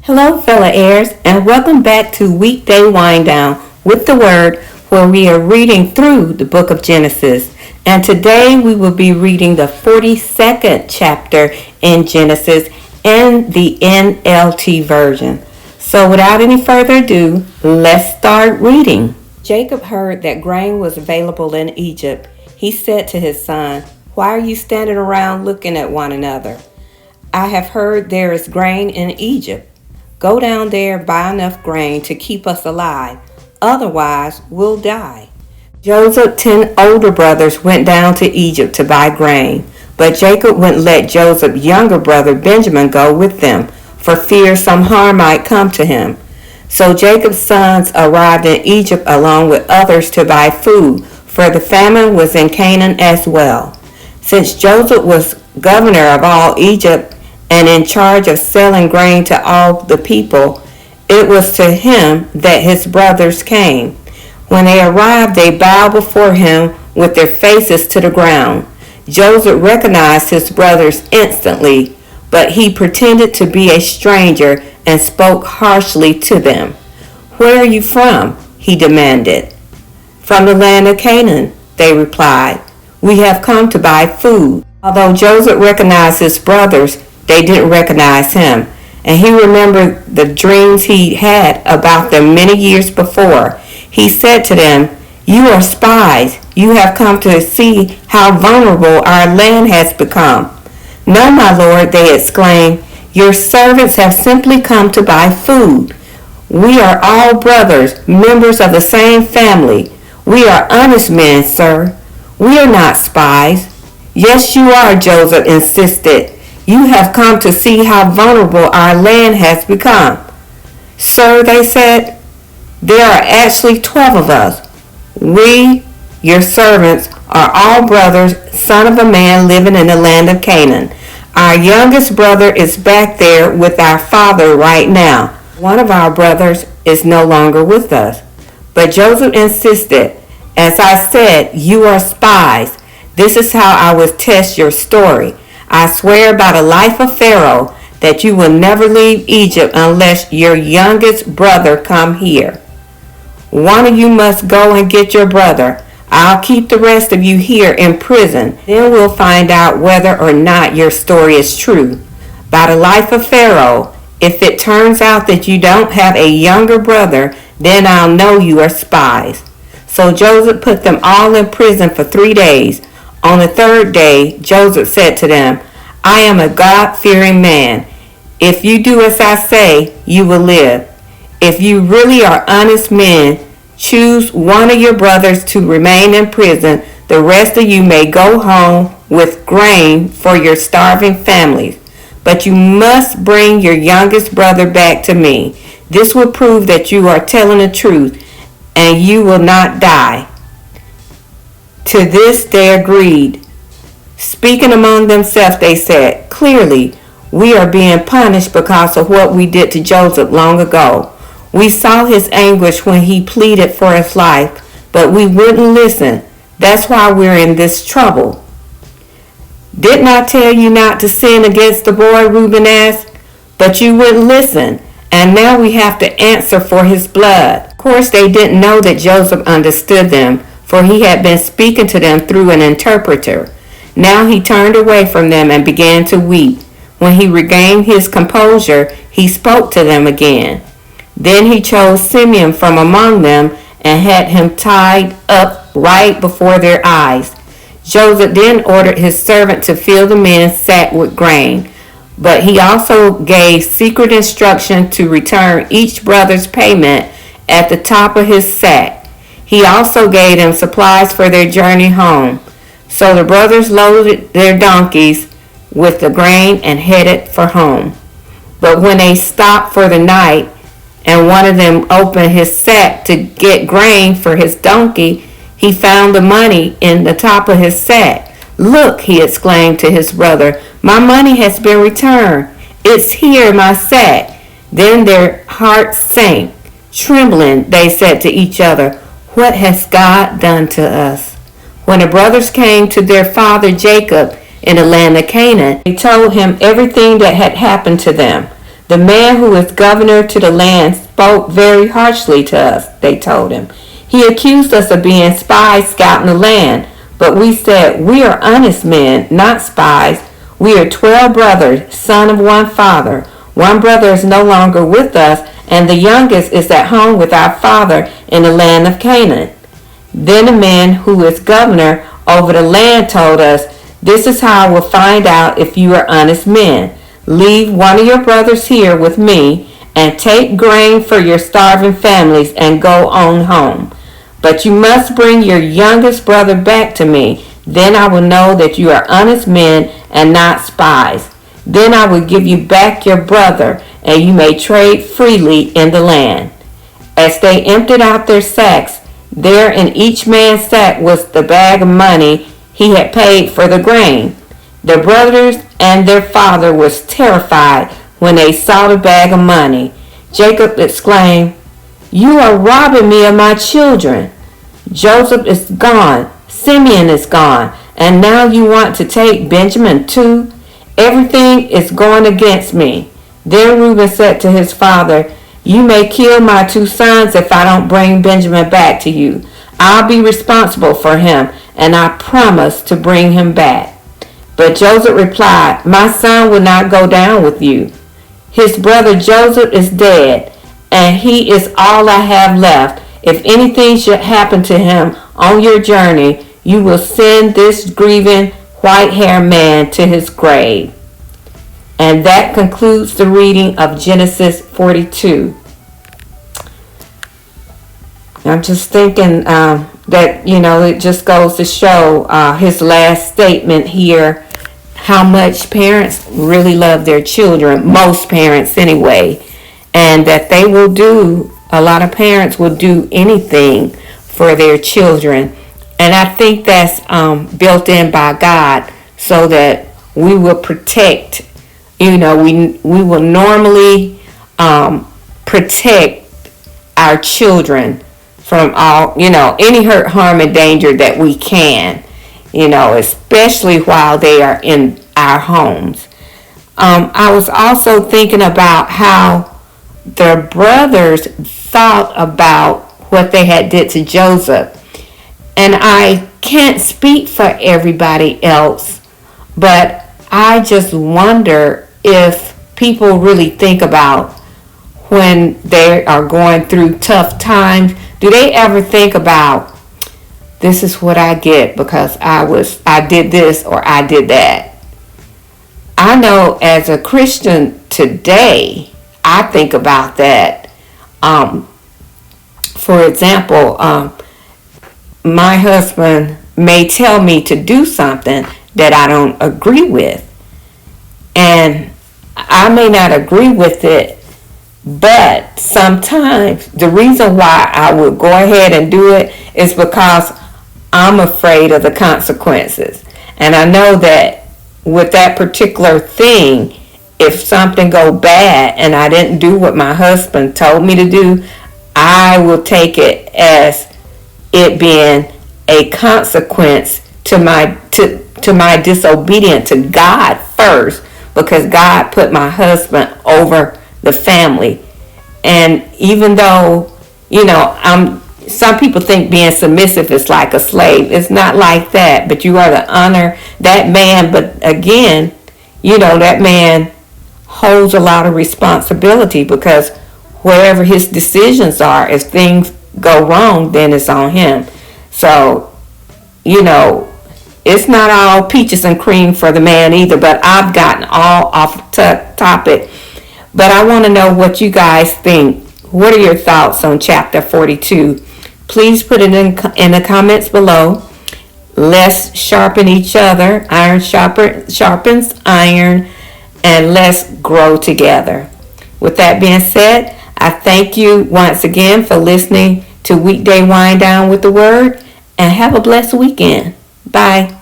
Hello, fellow heirs, and welcome back to Weekday Wind Down with the Word, where we are reading through the book of Genesis. And today we will be reading the 42nd chapter in Genesis in the NLT version. So without any further ado, let's start reading. Jacob heard that grain was available in Egypt. He said to his son, "Why are you standing around looking at one another? I have heard there is grain in Egypt. Go down there and buy enough grain to keep us alive. Otherwise, we'll die." Joseph's 10 older brothers went down to Egypt to buy grain, but Jacob wouldn't let Joseph's younger brother Benjamin go with them, for fear some harm might come to him. So Jacob's sons arrived in Egypt along with others to buy food, for the famine was in Canaan as well. Since Joseph was governor of all Egypt, and in charge of selling grain to all the people, it was to him that his brothers came. When they arrived, they bowed before him with their faces to the ground. Joseph recognized his brothers instantly, but he pretended to be a stranger and spoke harshly to them. "Where are you from?" he demanded. "From the land of Canaan," they replied. "We have come to buy food." Although Joseph recognized his brothers, they didn't recognize him, and he remembered the dreams he had about them many years before. He said to them, "You are spies. You have come to see how vulnerable our land has become." "No, my lord," they exclaimed. "Your servants have simply come to buy food. We are all brothers, members of the same family. We are honest men, sir. We are not spies." "Yes, you are," Joseph insisted. "You have come to see how vulnerable our land has become." "Sir," they said, "there are actually 12 of us. We, your servants, are all brothers, son of a man living in the land of Canaan. Our youngest brother is back there with our father right now. One of our brothers is no longer with us." But Joseph insisted, "As I said, you are spies. This is how I will test your story. I swear by the life of Pharaoh that you will never leave Egypt unless your youngest brother come here. One of you must go and get your brother. I'll keep the rest of you here in prison. Then we'll find out whether or not your story is true. By the life of Pharaoh, if it turns out that you don't have a younger brother, then I'll know you are spies." So Joseph put them all in prison for 3 days. On the third day, Joseph said to them, "I am a God-fearing man. If you do as I say, you will live. If you really are honest men, choose one of your brothers to remain in prison. The rest of you may go home with grain for your starving families. But you must bring your youngest brother back to me. This will prove that you are telling the truth, and you will not die." To this they agreed. Speaking among themselves, they said, "Clearly, we are being punished because of what we did to Joseph long ago. We saw his anguish when he pleaded for his life, but we wouldn't listen. That's why we're in this trouble." "Didn't I tell you not to sin against the boy?" Reuben asked. "But you wouldn't listen, and now we have to answer for his blood." Of course, they didn't know that Joseph understood them, for he had been speaking to them through an interpreter. Now he turned away from them and began to weep. When he regained his composure, he spoke to them again. Then he chose Simeon from among them and had him tied up right before their eyes. Joseph then ordered his servant to fill the men's sack with grain, but he also gave secret instruction to return each brother's payment at the top of his sack. He also gave them supplies for their journey home. So the brothers loaded their donkeys with the grain and headed for home. But when they stopped for the night, and one of them opened his sack to get grain for his donkey, he found the money in the top of his sack. "Look," he exclaimed to his brother, "my money has been returned. It's here in my sack." Then their hearts sank. Trembling, they said to each other, "What has God done to us?" When the brothers came to their father Jacob in the land of Canaan, they told him everything that had happened to them. "The man who is governor to the land spoke very harshly to us," they told him. "He accused us of being spies scouting the land. But we said, 'We are honest men, not spies. We are 12 brothers, son of one father. One brother is no longer with us, and the youngest is at home with our father in the land of Canaan.' Then the man who is governor over the land told us, 'This is how I will find out if you are honest men. Leave one of your brothers here with me, and take grain for your starving families and go on home. But you must bring your youngest brother back to me. Then I will know that you are honest men and not spies. Then I will give you back your brother, and you may trade freely in the land.' As they emptied out their sacks, there in each man's sack was the bag of money he had paid for the grain. The brothers and their father was terrified when they saw the bag of money. Jacob exclaimed, 'You are robbing me of my children. Joseph is gone, Simeon is gone, and now you want to take Benjamin too? Everything is going against me.' Then Reuben said to his father, 'You may kill my 2 sons if I don't bring Benjamin back to you. I'll be responsible for him, and I promise to bring him back.' But Joseph replied, 'My son will not go down with you. His brother Joseph is dead, and he is all I have left. If anything should happen to him on your journey, you will send this grieving white-haired man to his grave." And that concludes the reading of Genesis 42. I'm just thinking that, it just goes to show his last statement here, how much parents really love their children, most parents anyway, and that they will do, a lot of parents will do anything for their children. And I think that's built in by God so that we will protect, we will normally protect our children from all, any hurt, harm, and danger that we can, especially while they are in our homes. I was also thinking about how their brothers thought about what they had did to Joseph. And I can't speak for everybody else, but I just wonder if people really think about when they are going through tough times. Do they ever think about, this is what I get because I did this or I did that? I know as a Christian today, I think about that. For example, my husband may tell me to do something that I don't agree with. And I may not agree with it, but sometimes the reason why I would go ahead and do it is because I'm afraid of the consequences. And I know that with that particular thing, if something go bad and I didn't do what my husband told me to do, I will take it as it being a consequence to my disobedience to God first, because God put my husband over the family. And even though, some people think being submissive is like a slave. It's not like that, but you are to honor that man. But again, that man holds a lot of responsibility, because wherever his decisions are, if things go wrong, then it's on him. So, it's not all peaches and cream for the man either, but I've gotten all off topic. But I want to know what you guys think. What are your thoughts on chapter 42? Please put it in the comments below. Let's sharpen each other. Iron sharpens iron, and let's grow together. With that being said, I thank you once again for listening to Weekday Wind Down with the Word, and have a blessed weekend. Bye.